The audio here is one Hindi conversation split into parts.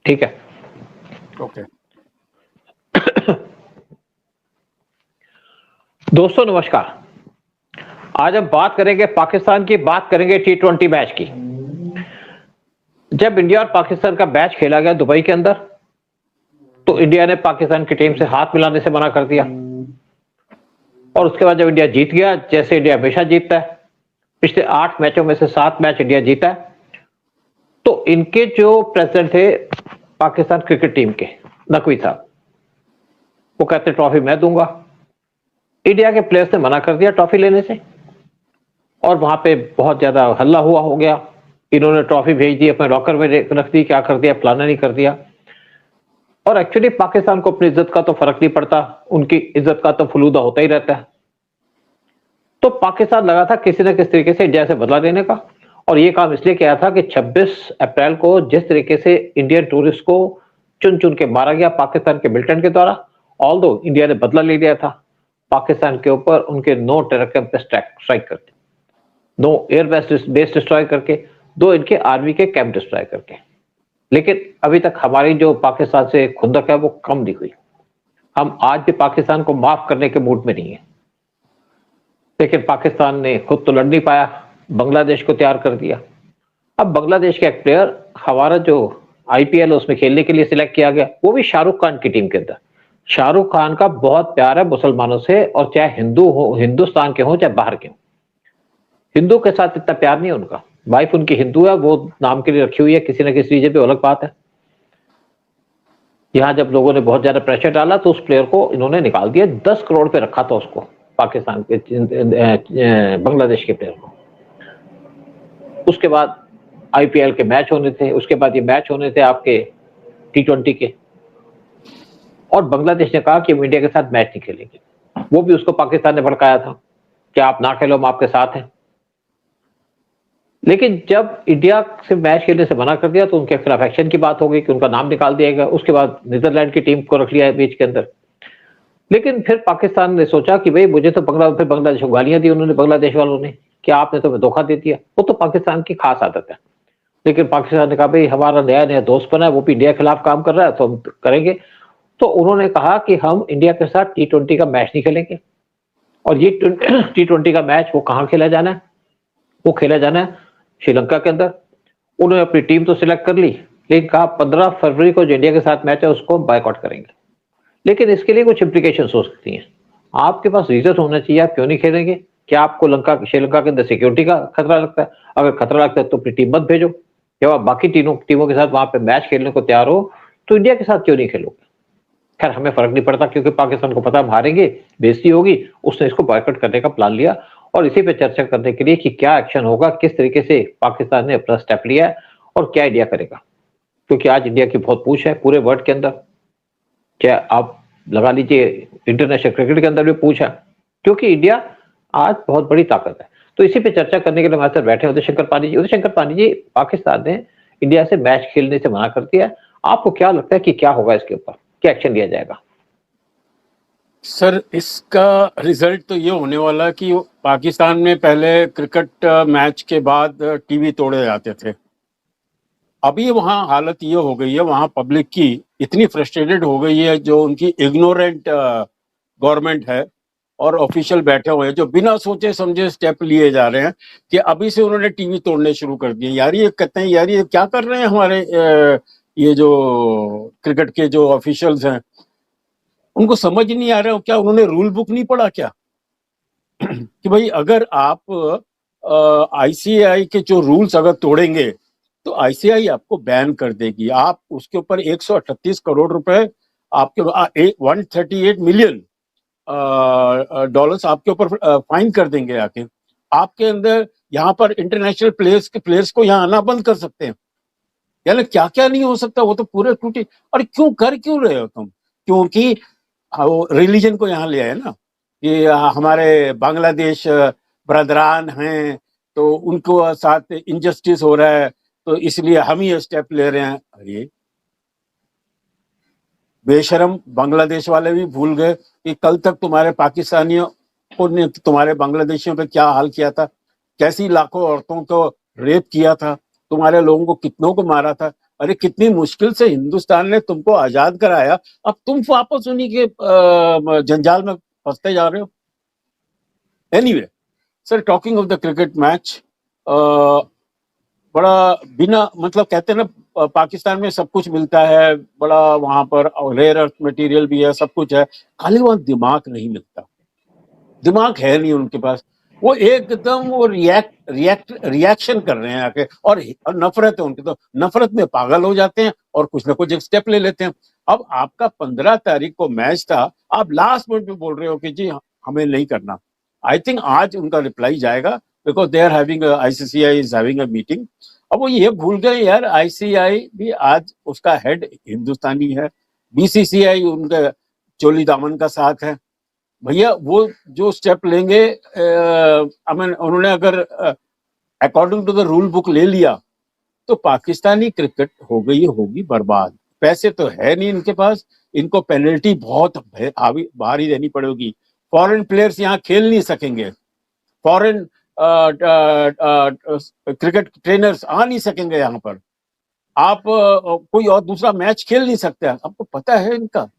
ठीक है, ओके। दोस्तों नमस्कार। आज हम बात करेंगे पाकिस्तान की, बात करेंगे T20 मैच की। जब इंडिया और पाकिस्तान का मैच खेला गया दुबई के अंदर, तो इंडिया ने पाकिस्तान की टीम से हाथ मिलाने से मना कर दिया, और उसके बाद जब इंडिया जीत गया, जैसे इंडिया हमेशा जीतता है, पिछले 8 मैचों में से 7 मैच इंडिया जीता है, तो इनके जो प्रेसिडेंट थे पाकिस्तान क्रिकेट टीम के, नकवी साहब, वो कहते ट्रॉफी मैं दूंगा। इंडिया के प्लेयर्स ने मना कर दिया ट्रॉफी लेने से, और वहां पे बहुत ज्यादा हल्ला हुआ हो गया। इन्होंने ट्रॉफी भेज दी, अपने लॉकर में रख दी, क्या कर दिया, फलाना नहीं कर दिया। और एक्चुअली पाकिस्तान को अपनी इज्जत का तो फर्क नहीं पड़ता, उनकी इज्जत का तो फलूदा होता ही रहता है। तो पाकिस्तान लगा था किसी न किसी तरीके से इंडिया से बदला लेने का, और ये काम इसलिए किया था कि 26 अप्रैल को जिस तरीके से इंडियन टूरिस्ट को चुन चुन के मारा गया पाकिस्तान के मिलिटेंट के द्वारा, ऑल्दो इंडिया ने बदला ले लिया था पाकिस्तान के ऊपर उनके 9 टेरर कैंप पे स्ट्राइक करके, 9 एयर बेस डिस्ट्रॉय करके, 2 इनके आर्मी के कैंप डिस्ट्रॉय करके। लेकिन अभी तक हमारी जो पाकिस्तान से खुंदक है वो कम नहीं हुई। हम आज भी पाकिस्तान को माफ करने के मूड में नहीं है, लेकिन पाकिस्तान ने खुद तो लड़ नहीं पाया, बांग्लादेश को तैयार कर दिया। अब बांग्लादेश का एक प्लेयर हमारा जो आईपीएल उसमें खेलने के लिए सिलेक्ट किया गया, वो भी शाहरुख खान की टीम के अंदर। शाहरुख खान का बहुत प्यार है मुसलमानों से, और चाहे हिंदू हो, हिंदुस्तान के हो चाहे बाहर के हो, हिंदू के साथ इतना प्यार नहीं है उनका। वाइफ उनकी हिंदू है, वो नाम के लिए रखी हुई है, किसी न किसी रीजन पे अलग बात है। यहां जब लोगों ने बहुत ज्यादा प्रेशर डाला तो उस प्लेयर को इन्होंने निकाल दिया। 10 करोड़ पे रखा था उसको, पाकिस्तान के बांग्लादेश के प्लेयर को। उसके बाद आईपीएल के मैच होने थे, उसके बाद ये मैच होने थे आपके T20 के, और बांग्लादेश ने कहा कि हम इंडिया के साथ मैच नहीं खेलेंगे। वो भी उसको पाकिस्तान ने भड़काया था कि आप ना खेलो, हम आपके साथ हैं। लेकिन जब इंडिया से मैच खेलने से मना कर दिया तो उनके खिलाफ एक्शन की बात हो गई कि उनका नाम निकाल दिया गया। उसके बाद नीदरलैंड की टीम को रख लिया है बीच के अंदर। लेकिन फिर पाकिस्तान ने सोचा कि भाई मुझे तो फिर बांग्लादेश को गालियां दी उन्होंने, बांग्लादेश वालों ने, कि आपने तो धोखा दे दिया। वो तो पाकिस्तान की खास आदत है। लेकिन पाकिस्तान ने कहा भाई हमारा नया नया दोस्त बना है, वो भी इंडिया के खिलाफ काम कर रहा है, तो हम करेंगे। तो उन्होंने कहा कि हम इंडिया के साथ T20 का मैच नहीं खेलेंगे। और ये T20 का मैच वो कहाँ खेला जाना है? वो खेला जाना है श्रीलंका के अंदर। उन्होंने अपनी टीम तो सिलेक्ट कर ली, लेकिन कहा 15 फरवरी को जो इंडिया के साथ मैच है उसको बायकॉट करेंगे। लेकिन इसके लिए कुछ इंप्लीकेशन हो सकती हैं। आपके पास रीजन होना चाहिए, आप क्यों नहीं खेलेंगे? क्या आपको श्रीलंका के अंदर सिक्योरिटी का खतरा लगता है? अगर खतरा लगता है तो अपनी टीम मत भेजो। जब आप बाकी टीमों के साथ वहां पे मैच खेलने को तैयार हो तो इंडिया के साथ क्यों नहीं खेलोगे? खैर हमें फर्क नहीं पड़ता, क्योंकि पाकिस्तान को पता हम हारेंगे, बेइज्जती होगी। उसने इसको बॉयकॉट करने का प्लान लिया, और इसी पे चर्चा करने के लिए कि क्या एक्शन होगा, किस तरीके से पाकिस्तान ने अपना स्टेप लिया है और क्या इंडिया करेगा। क्योंकि आज इंडिया की बहुत पूछ है पूरे वर्ल्ड के अंदर, चाहे आप लगा लीजिए इंटरनेशनल क्रिकेट के अंदर भी पूछ है, क्योंकि इंडिया आज बहुत बड़ी ताकत है। तो इसी पे चर्चा करने के लिए हमारे साथ बैठे उदय शंकर पानी जी। उदय शंकर पानी जी, पाकिस्तान ने इंडिया से मैच खेलने से मना कर दिया है, आपको क्या लगता है कि क्या होगा इसके ऊपर, क्या एक्शन लिया जाएगा? सर, इसका रिजल्ट तो ये होने वाला कि पाकिस्तान में पहले क्रिकेट मैच के बाद टीवी तोड़े जाते थे। अभी वहाँ हालत ये हो गई है, वहाँ पब्लिक की इतनी फ्रस्ट्रेटेड हो गई है, जो उनकी इग्नोरेंट गवर्नमेंट है और ऑफिशियल बैठे हुए हैं जो बिना सोचे समझे स्टेप लिए जा रहे हैं कि अभी से उन्होंने टीवी तोड़ने शुरू कर दिए। यार ये कहते हैं, यार ये क्या कर रहे हैं हमारे ये जो क्रिकेट के जो ऑफिशियल्स हैं, उनको समझ ही नहीं आ रहा है क्या? उन्होंने रूल बुक नहीं पढ़ा क्या? कि भाई अगर आप आईसीआई के जो रूल्स अगर तोड़ेंगे तो आईसीआई आपको बैन कर देगी। आप उसके ऊपर 138 करोड़ रुपए आपके 138 मिलियन डॉलर्स आपके ऊपर फाइन कर देंगे। आके आपके अंदर यहाँ पर इंटरनेशनल प्लेयर्स को यहाँ आना बंद कर सकते हैं। यानी क्या क्या नहीं हो सकता, वो तो पूरे टूटी। और क्यों रहे हो तुम? क्योंकि वो रिलीजन को यहाँ ले आए ना, ये हमारे बांग्लादेश ब्रदरान हैं तो उनको साथ इनजस्टिस हो रहा है, तो इसलिए हम ही स्टेप ले रहे हैं। अरे बेशरम, बांग्लादेश वाले भी भूल गए कि कल तक तुम्हारे पाकिस्तानियों ने तुम्हारे बांग्लादेशियों पे क्या हाल किया था, कैसी लाखों औरतों को रेप किया था, तुम्हारे लोगों को कितनों को मारा था। अरे कितनी मुश्किल से हिंदुस्तान ने तुमको आजाद कराया, अब तुम वापस उन्हीं के जंजाल में फंसते जा रहे हो। Anyway sir, talking of the cricket match, बड़ा बिना मतलब कहते हैं ना पाकिस्तान में सब कुछ मिलता है, बड़ा वहां पर रेयर अर्थ मटेरियल भी है, सब कुछ है, खाली वहां दिमाग नहीं मिलता। दिमाग है नहीं उनके पास। वो एकदम वो रिएक्शन कर रहे हैं आके, और नफरत है उनकी, तो नफरत में पागल हो जाते हैं और कुछ ना कुछ एक स्टेप ले लेते हैं। अब आपका 15 तारीख को मैच था, आप लास्ट मिनट में बोल रहे हो कि जी हमें नहीं करना। आई थिंक आज उनका रिप्लाई जाएगा, because they are having, ICCI is having a meeting. अब वो ये भूल गए यार, आईसीआई भी आज उसका हेड हिंदुस्तानी है, बीसीसीआई उनके चोली दामन का साथ है। भैया वो जो स्टेप लेंगे, उन्होंने अगर according to the rule book ले लिया तो पाकिस्तानी क्रिकेट हो गई होगी बर्बाद। पैसे तो है नहीं इनके पास, इनको पेनल्टी बहुत भारी देनी पड़ेगी। फॉरेन प्लेयर्स यहाँ खेल नहीं सकेंगे, फॉरेन क्रिकेट ट्रेनर्स आ नहीं सकेंगे यहाँ पर, आप कोई और दूसरा मैच खेल नहीं सकते। आपको पता है इनका,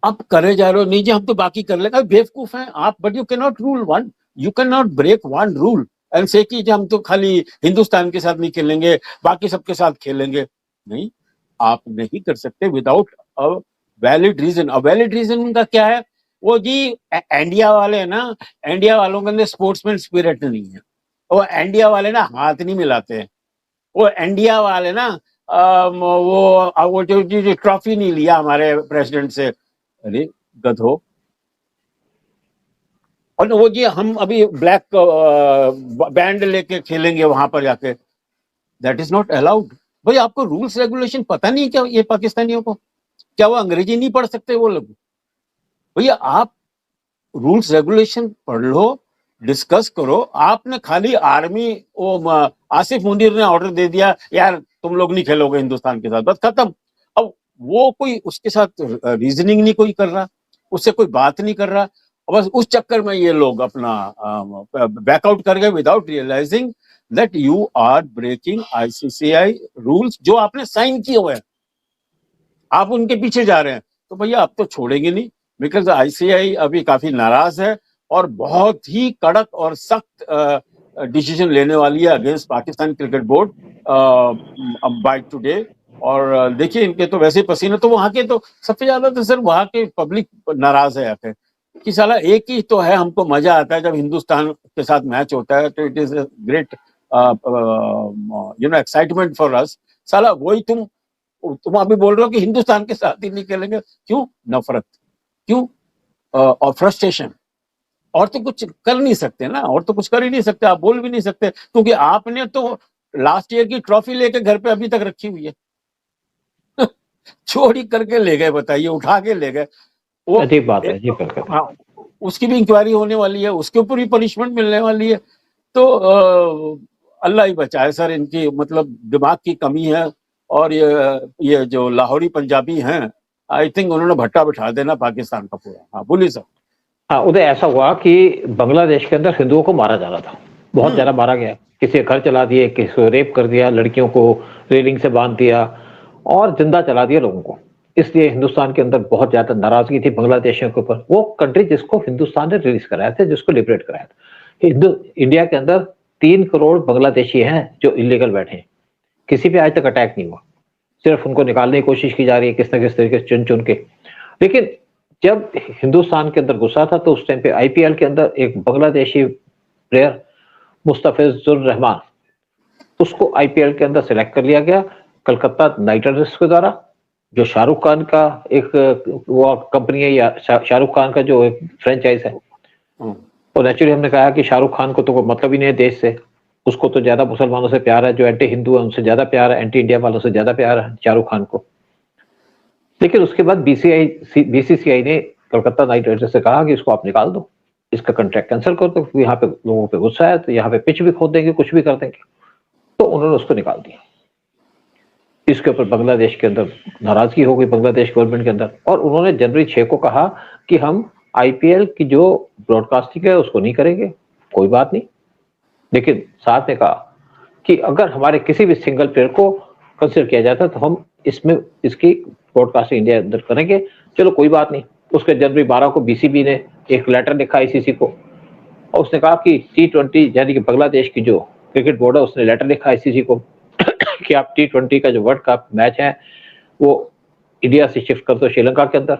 आप करे जा रहे हो, नहीं जी हम तो बाकी कर लेंगे। बेवकूफ हैं आप, but you can not rule one, you can not break one rule and say कि हम तो खाली हिंदुस्तान के साथ नहीं खेलेंगे, बाकी सबके साथ खेलेंगे। नहीं, आप नहीं कर सकते without a valid reason. A valid reason उनका क्या है? वो जी इंडिया वाले है ना, इंडिया वालों के अंदर स्पोर्ट्समैन स्पिरिट नहीं है, वो इंडिया वाले ना हाथ नहीं मिलाते हैं, वो इंडिया वाले ना वो जो ट्रॉफी नहीं लिया हमारे प्रेसिडेंट से। अरे गधो, और वो जी हम अभी ब्लैक बैंड लेके खेलेंगे वहां पर जाके, दैट इज नॉट अलाउड। भाई आपको रूल्स रेगुलेशन पता नहीं क्या ये पाकिस्तानियों को? क्या वो अंग्रेजी नहीं पढ़ सकते वो लोग? भैया आप रूल्स रेगुलेशन पढ़ लो, डिस्कस करो। आपने खाली आर्मी, वो आसिफ मुनीर ने ऑर्डर दे दिया यार तुम लोग नहीं खेलोगे हिंदुस्तान के साथ, बस खत्म। अब वो कोई उसके साथ रीजनिंग नहीं कोई कर रहा, उससे कोई बात नहीं कर रहा, बस उस चक्कर में ये लोग अपना बैकआउट कर गए without realising that you are breaking ICCI rules जो आपने साइन किए हुए हैं, आप उनके पीछे जा रहे हैं। तो भैया आप तो छोड़ेंगे नहीं, बिकॉज आईसीआई अभी काफी नाराज है और बहुत ही कड़क और सख्त डिसीजन लेने वाली है against Pakistan cricket board by today. और देखिए इनके तो वैसे पसीने, तो वहां के तो सबसे ज्यादा तो सर वहां के पब्लिक नाराज है आके कि साला एक ही तो है, हमको मजा आता है जब हिंदुस्तान के साथ मैच होता है, तो it is a great excitement for us. साला वही तुम अभी बोल रहे हो कि हिंदुस्तान के साथ ही नहीं खेलेंगे, क्यों? नफरत, क्यों? और फ्रस्ट्रेशन, और तो कुछ कर नहीं सकते ना, और तो कुछ कर ही नहीं सकते, आप बोल भी नहीं सकते, क्योंकि आपने तो लास्ट ईयर की ट्रॉफी लेके घर पे अभी तक रखी हुई है। चोरी करके ले गए, बताइए, उठा के ले गए। वो अजीब बात है, अजीब बात है। हाँ, उसकी भी इंक्वायरी होने वाली है, उसके ऊपर भी पनिशमेंट मिलने वाली है। तो अल्लाह ही बचाए सर, इनकी मतलब दिमाग की कमी है। और ये जो लाहौरी पंजाबी हैं, आई थिंक उन्होंने भट्टा बिठा देना पाकिस्तान का पूरा। हाँ बोलिए सर। हाँ, उधर ऐसा हुआ कि बांग्लादेश के अंदर हिंदुओं को मारा जा रहा था, बहुत ज्यादा मारा गया, किसी के घर चला दिए, किसी को रेप कर दिया, लड़कियों को रेलिंग से बांध दिया और जिंदा चला दिया लोगों को। इसलिए हिंदुस्तान के अंदर बहुत ज्यादा नाराजगी थी बांग्लादेशियों के ऊपर। वो कंट्री जिसको हिंदुस्तान ने रिलीज कराया था, जिसको लिबरेट कराया था। इंडिया के अंदर 3 करोड़ बांग्लादेशी हैं जो इलीगल बैठे हैं, किसी पे आज तक अटैक नहीं हुआ, सिर्फ उनको निकालने की कोशिश की जा रही है किस न किस तरीके से चुन चुन के। लेकिन जब हिंदुस्तान के अंदर गुस्सा था तो उस टाइम पे आईपीएल के अंदर एक बांग्लादेशी प्लेयर मुस्तफिजुर रहमान, उसको आईपीएल के अंदर सिलेक्ट कर लिया गया कलकत्ता नाइट राइडर्स के द्वारा, जो शाहरुख खान का एक वो कंपनी है, या शाहरुख खान का जो एक फ्रेंचाइज है। और नेचुरली हमने कहा कि शाहरुख खान को तो कोई मतलब ही नहीं है देश से, उसको तो ज्यादा मुसलमानों से प्यार है, जो एंटी हिंदू है उनसे ज्यादा प्यार है, एंटी इंडिया वालों से ज्यादा प्यार है शाहरुख खान को। लेकिन उसके बाद बीसीसीआई ने कलकत्ता नाइट राइडर्स से कहा कि इसको आप निकाल दो, इसका कॉन्ट्रैक्ट कैंसिल कर दो, यहाँ पे लोगों पे गुस्सा है तो यहाँ पे पिच भी खोद देंगे, कुछ भी कर देंगे। तो उन्होंने उसको निकाल दिया। इसके ऊपर बांग्लादेश के अंदर नाराजगी हो गई, बांग्लादेश गवर्नमेंट के अंदर, और उन्होंने जनवरी 6 को कहा कि हम आईपीएल की जो ब्रॉडकास्टिंग है उसको नहीं करेंगे, कोई बात नहीं। लेकिन साथ में कहा कि अगर हमारे किसी भी सिंगल प्लेयर को कंसिडर किया जाता तो हम इसमें इसकी ब्रॉडकास्टिंग इंडिया अंदर करेंगे। चलो कोई बात नहीं। उसके जनवरी 12 को बीसीबी ने एक लेटर लिखा आईसीसी को और उसने कहा कि T20 यानी कि बांग्लादेश की जो क्रिकेट बोर्ड है उसने लेटर लिखा आईसीसी को कि आप T20 का जो वर्ल्ड कप मैच है वो इंडिया से शिफ्ट कर दो श्रीलंका के अंदर।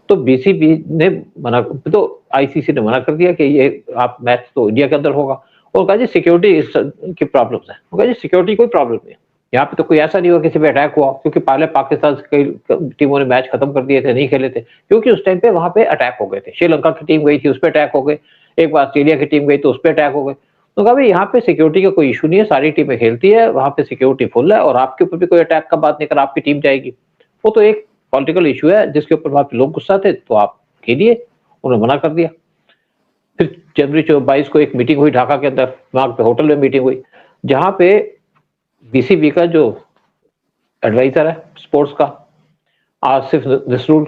तो बीसीबी ने मना, तो आईसीसी ने मना कर दिया कि ये आप मैच तो इंडिया के अंदर होगा और कहा जी सिक्योरिटी की प्रॉब्लम्स है। कहा जी सिक्योरिटी कोई प्रॉब्लम नहीं, यहाँ पे तो कोई ऐसा नहीं हुआ किसी पे अटैक हुआ, क्योंकि पहले पाकिस्तान से कई टीमों ने मैच खत्म कर दिए थे, नहीं खेले थे, क्योंकि उस टाइम पे वहां पे अटैक हो गए थे। श्रीलंका की टीम गई थी उस पर अटैक हो गए, एक बार ऑस्ट्रेलिया की टीम गई तो उस पर अटैक हो गए। तो कहा भाई यहाँ पे सिक्योरिटी का कोई इशू नहीं है, सारी टीमें खेलती है, वहां पे सिक्योरिटी फुल है और आपके ऊपर भी कोई अटैक का बात नहीं कर, आपकी टीम जाएगी। वो तो एक पॉलिटिकल इशू है जिसके ऊपर वहां पे लोग गुस्सा थे, तो आप खेलिए, उन्होंने मना कर दिया। फिर जनवरी 22 को एक मीटिंग हुई ढाका के अंदर, वहां पे होटल में मीटिंग हुई जहां पे बीसीबी का जो एडवाइजर है स्पोर्ट्स का आसिफ नसरुल,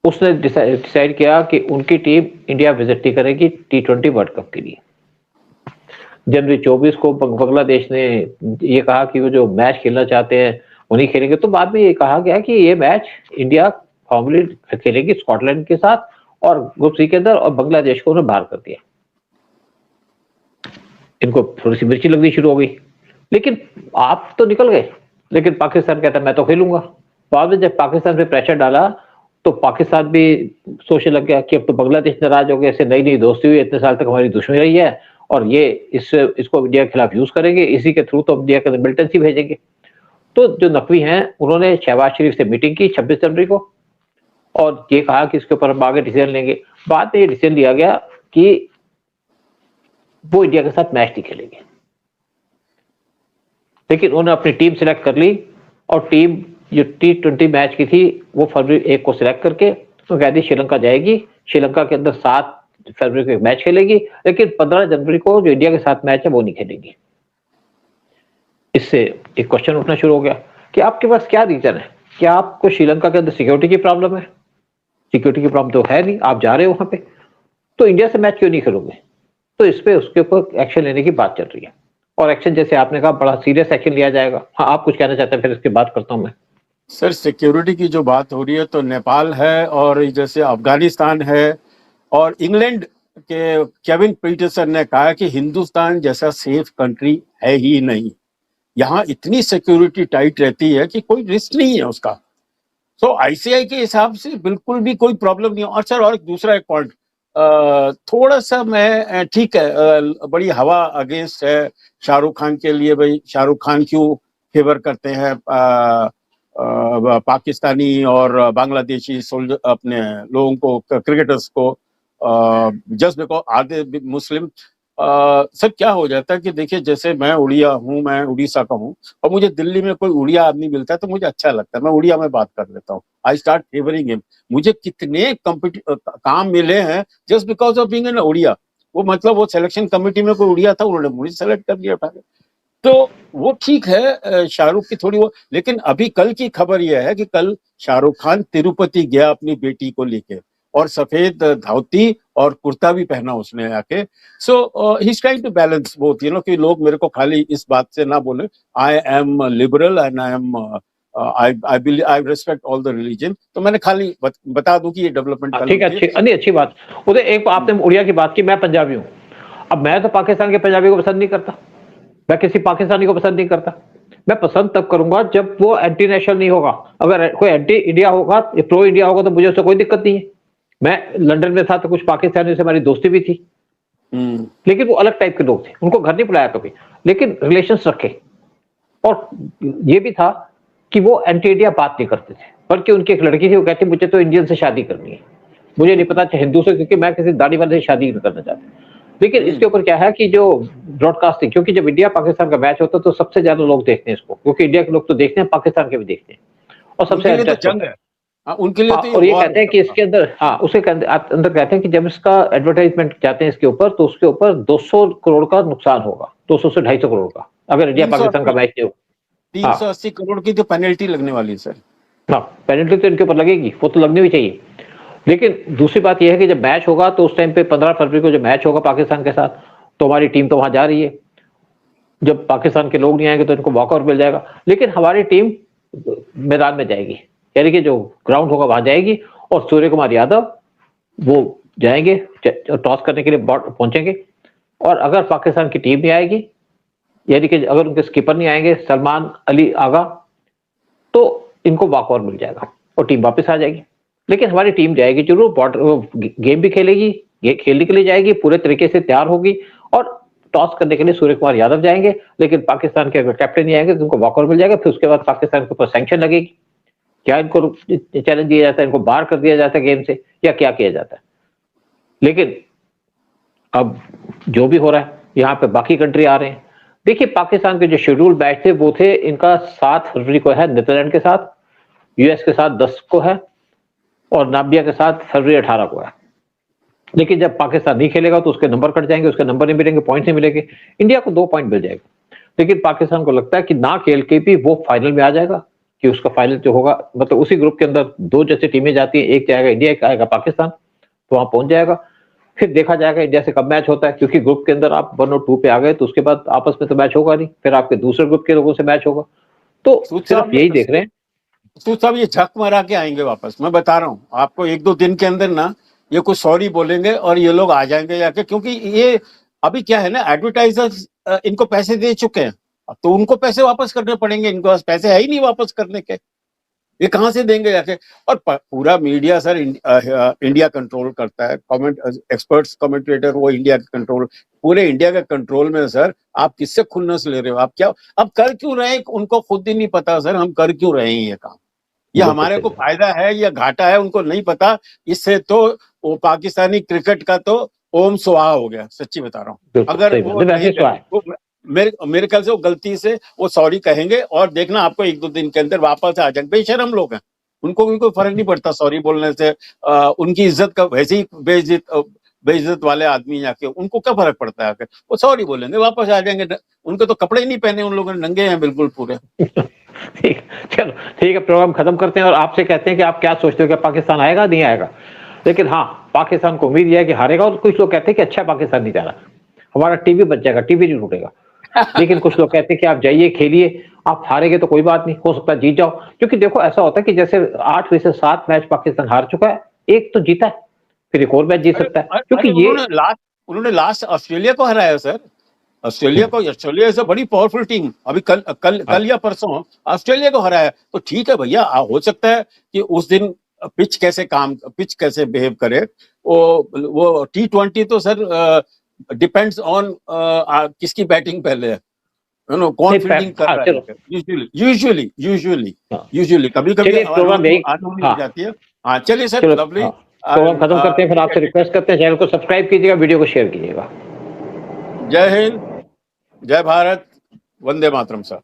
उसने डिसाइड किया कि उनकी टीम इंडिया विजिट नहीं करेगी T20 वर्ल्ड कप के लिए। जनवरी 24 को बांग्लादेश ने ये कहा कि वो जो मैच खेलना चाहते हैं वो नहीं खेलेंगे। तो बाद में ये कहा गया कि ये मैच इंडिया फॉर्मली खेलेगी स्कॉटलैंड के साथ और ग्रुप सी के अंदर, और बांग्लादेश को उन्होंने बाहर कर दिया। इनको थोड़ी सी मिर्ची लगनी शुरू हो गई, लेकिन आप तो निकल गए, लेकिन पाकिस्तान कहता है मैं तो खेलूंगा। बाद में जब पाकिस्तान पे प्रेशर डाला तो पाकिस्तान भी सोचने लग गया कि अब तो बांग्लादेश नाराज हो गया, इससे नई नई दोस्ती हुई, इतने साल तक हमारी दुश्मनी रही है और ये इसको इंडिया के खिलाफ यूज करेंगे, इसी के थ्रू तो इंडिया के अंदर मिलिटेंसी भेजेंगे। तो जो नकवी हैं उन्होंने शहबाज शरीफ से मीटिंग की 26 जनवरी को और ये कहा कि इसके ऊपर हम आगे डिसीजन लेंगे। बाद में ये डिसीजन लिया गया कि वो इंडिया के साथ मैच नहीं खेलेंगे, लेकिन उन्होंने अपनी टीम सिलेक्ट कर ली और टीम जो T20 मैच की थी वो फरवरी 1 को सिलेक्ट करके तो कह दी श्रीलंका जाएगी। श्रीलंका के अंदर 7 फरवरी को मैच खेलेगी, लेकिन 15 जनवरी को जो इंडिया के साथ मैच है वो नहीं खेलेगी। इससे एक क्वेश्चन उठना शुरू हो गया कि आपके पास क्या रीजन है, क्या आपको श्रीलंका के अंदर सिक्योरिटी की प्रॉब्लम है? सिक्योरिटी की प्रॉब्लम तो है नहीं, आप जा रहे हो वहां पे, तो इंडिया से मैच क्यों नहीं खेलोगे? तो इस पे उसके ऊपर एक्शन लेने की बात चल रही है और एक्शन जैसे आपने कहा बड़ा सीरियस एक्शन लिया जाएगा। हाँ, आप कुछ कहना चाहते हैं, फिर इसके बात करता हूं मैं। सर सिक्योरिटी की जो बात हो रही है तो नेपाल है और जैसे अफगानिस्तान है और इंग्लैंड के केविन पीटरसन ने कहा कि हिंदुस्तान जैसा सेफ कंट्री है ही नहीं, यहाँ इतनी सिक्योरिटी टाइट रहती है कि कोई रिस्क नहीं है उसका। तो आईसीआई के हिसाब से बिल्कुल भी कोई प्रॉब्लम नहीं है। और सर और दूसरा एक पॉइंट, थोड़ा सा मैं ठीक है, बड़ी हवा अगेंस्ट है शाहरुख खान के लिए। भाई शाहरुख खान क्यों फेवर करते हैं पाकिस्तानी और बांग्लादेशी सोल्जर अपने लोगों को, क्रिकेटर्स को, just because are they Muslim. Sir क्या हो जाता है कि देखिए जैसे मैं उड़िया हूँ, मैं उड़ीसा का हूँ और मुझे दिल्ली में कोई उड़िया आदमी मिलता है तो मुझे अच्छा लगता है, मैं उड़िया में बात कर लेता हूँ। I start favouring him. मुझे कितने काम मिले हैं just because of being an Odia. वो मतलब वो सिलेक्शन कमेटी में कोई उड़िया था, उन्होंने मुझे सेलेक्ट कर दिया था। तो वो ठीक है शाहरुख की थोड़ी वो, लेकिन अभी कल की खबर यह है कि कल शाहरुख खान तिरुपति गया अपनी बेटी को लेके और सफेद धोती और कुर्ता भी पहना उसने आके। So he is trying to balance both, you know, कि लोग मेरे को खाली इस बात से ना बोले I am liberal and I am I respect all the religion. तो मैंने खाली बता दूं कि ये डेवलपमेंट ठीक है, अच्छी बात। उधर एक आपने उड़िया की बात की, मैं पंजाबी हूँ। अब मैं तो पाकिस्तान के पंजाबी को पसंद नहीं करता, मैं किसी पाकिस्तानी को पसंद नहीं करता। मैं पसंद तब करूंगा जब वो एंटी नेशनल नहीं होगा। अगर कोई एंटी इंडिया होगा, प्रो इंडिया होगा, तो मुझे उससे कोई दिक्कत नहीं है। मैं लंदन में था तो कुछ पाकिस्तानियों से हमारी दोस्ती भी थी, लेकिन वो अलग टाइप के लोग थे, उनको घर नहीं बुलाया कभी, लेकिन रिलेशंस रखे। और ये भी था कि वो एंटी इंडिया बात नहीं करते थे, बल्कि उनकी एक लड़की थी, वो कहती मुझे तो इंडियन से शादी करनी है, मुझे नहीं पता हिंदू से, क्योंकि मैं किसी दाढ़ी वाले से शादी नहीं करना चाहता। लेकिन इसके ऊपर क्या है कि जो ब्रॉडकास्टिंग, क्योंकि जब इंडिया पाकिस्तान का मैच होता है तो सबसे ज्यादा लोग देखते हैं इसको, क्योंकि इंडिया के लोग तो देखते हैं, पाकिस्तान के भी देखते हैं, और सबसे उनके लिए तो और ये कहते हैं कि इसके अंदर, हाँ, उसके अंदर कहते हैं कि जब इसका एडवर्टाइजमेंट जाते हैं इसके ऊपर, तो उसके ऊपर 200 करोड़ का नुकसान होगा, 200 से 250 करोड़ का, अगर इंडिया पाकिस्तान का मैच नहीं हो। 380 करोड़ की तो पेनल्टी लगने वाली है सर। हाँ, पेनल्टी तो इनके ऊपर लगेगी, वो तो लगनी भी चाहिए। लेकिन दूसरी बात यह है कि जब मैच होगा तो उस टाइम पे 15 फरवरी को जब मैच होगा पाकिस्तान के साथ, तो हमारी टीम तो वहां जा रही है। जब पाकिस्तान के लोग नहीं आएंगे तो इनको वॉकआउट मिल जाएगा। लेकिन हमारी टीम मैदान में जाएगी, यानी कि जो ग्राउंड होगा वहां जाएगी, और सूर्य कुमार यादव वो जाएंगे टॉस करने के लिए पहुंचेंगे। और अगर पाकिस्तान की टीम नहीं आएगी, यानी कि अगर उनके स्किपर नहीं आएंगे सलमान अली आगा, तो इनको वॉकओवर मिल जाएगा और टीम वापस आ जाएगी। लेकिन हमारी टीम जाएगी जरूर, गेम भी खेलेगी, खेलने के लिए जाएगी, पूरे तरीके से तैयार होगी, और टॉस करने के लिए सूर्य कुमार यादव जाएंगे। लेकिन पाकिस्तान के अगर कैप्टन नहीं आएंगे तो उनको वॉकओवर मिल जाएगा। फिर उसके बाद पाकिस्तान के ऊपर सैंक्शन लगेगी, क्या इनको चैलेंज दिया जाता है, इनको बाहर कर दिया जाता है गेम से, या क्या किया जाता है। लेकिन अब जो भी हो रहा है, यहाँ पे बाकी कंट्री आ रहे हैं। देखिए पाकिस्तान के जो शेड्यूल मैच थे वो थे, इनका 7 फरवरी को है नीदरलैंड के साथ, यूएस के साथ 10 को है, और नाम्बिया के साथ फरवरी 18 को है। लेकिन जब पाकिस्तान नहीं खेलेगा तो उसके नंबर कट जाएंगे, उसके नंबर नहीं मिलेंगे, पॉइंट नहीं मिलेंगे। इंडिया को 2 पॉइंट मिल जाएगा। लेकिन पाकिस्तान को लगता है कि ना खेल के भी वो फाइनल में आ जाएगा, कि उसका फाइनल जो होगा, मतलब उसी ग्रुप के अंदर 2 जैसे टीमें जाती हैं, एक जाएगा इंडिया, एक आएगा पाकिस्तान, तो वहां पहुंच जाएगा। फिर देखा जाएगा इंडिया से कब मैच होता है, क्योंकि ग्रुप के अंदर आप 1 और 2 पे आ गए तो उसके बाद आपस में तो मैच होगा नहीं, फिर आपके दूसरे ग्रुप के लोगों से मैच होगा। तो सिर्फ यही देख रहे हैं। तो साहब ये झक मरा के आएंगे वापस, मैं बता रहा हूँ आपको, 1-2 दिन के अंदर ना ये कुछ सॉरी बोलेंगे और ये लोग आ जाएंगे जाके, क्योंकि ये अभी क्या है ना, एडवर्टाइजर्स इनको पैसे दे चुके हैं, अब तो उनको पैसे वापस करने पड़ेंगे, इनको पास पैसे है ही नहीं वापस करने के, ये कहाँ से देंगे जाके। और पूरा मीडिया सर इंडिया कंट्रोल करता है, एक्सपर्ट्स कमेंटेटर वो इंडिया का कंट्रोल, पूरे इंडिया के कंट्रोल में सर। आप किससे खुन्नस ले रहे हो, आप क्या, अब कर क्यों रहे हैं उनको खुद ही नहीं पता सर, हम कर क्यों रहे हैं ये काम, ये हमारे को फायदा है या घाटा है उनको नहीं पता। इससे तो वो पाकिस्तानी क्रिकेट का तो ओम सुहा हो गया, सच्ची बता रहा हूँ। अगर वो मेरे ख्याल से वो गलती से वो सॉरी कहेंगे और देखना आपको 1-2 दिन के अंदर वापस आ जाएंगे। बेशरम लोग हैं, उनको भी कोई फर्क नहीं पड़ता सॉरी बोलने से, उनकी इज्जत का, वैसे ही बेइज्जत वाले आदमी जाके उनको क्या फर्क पड़ता है, आकर वो सॉरी बोलेंगे वापस आ जाएंगे। उनको तो कपड़े ही नहीं पहने, उन लोगों ने नंगे हैं बिल्कुल पूरे। ठीक, चलो ठीक है, प्रोग्राम खत्म करते हैं और आपसे कहते हैं कि आप क्या सोचते हो कि पाकिस्तान आएगा नहीं आएगा। लेकिन हाँ, पाकिस्तान को उम्मीद है कि हारेगा, और कुछ लोग कहते हैं कि अच्छा पाकिस्तान नहीं जा रहा, हमारा टीवी बच जाएगा, टीवी नहीं टूटेगा। लेकिन कुछ लोग कहते हैं कि आप जाइए खेलिए, आप हारेंगे तो कोई बात नहीं, हो सकता है जीत जाओ। क्योंकि देखो ऐसा होता है कि जैसे 8 में से 7 मैच पाकिस्तान हार चुका है, एक तो जीता है, फिर एक और मैच जीत सकता है। क्योंकि ये उन्होंने लास्ट ऑस्ट्रेलिया को हराया सर, ऑस्ट्रेलिया इज अ बड़ी पावरफुल टीम, अभी कल या परसों ऑस्ट्रेलिया को हराया। तो ठीक है भैया, हो सकता है कि उस दिन पिच कैसे बिहेव करे, वो T20 तो सर डिपेंड्स ऑन किसकी बैटिंग पहले है, कौन फील्डिंग कर रहा है। यूजुअली कभी-कभी हो जाती है। हाँ चलिए सर, लवली, प्रोग्राम खत्म करते हैं। फिर आपसे रिक्वेस्ट करते हैं चैनल को सब्सक्राइब कीजिएगा, वीडियो को शेयर कीजिएगा। जय हिंद, जय भारत, वंदे मातरम सर।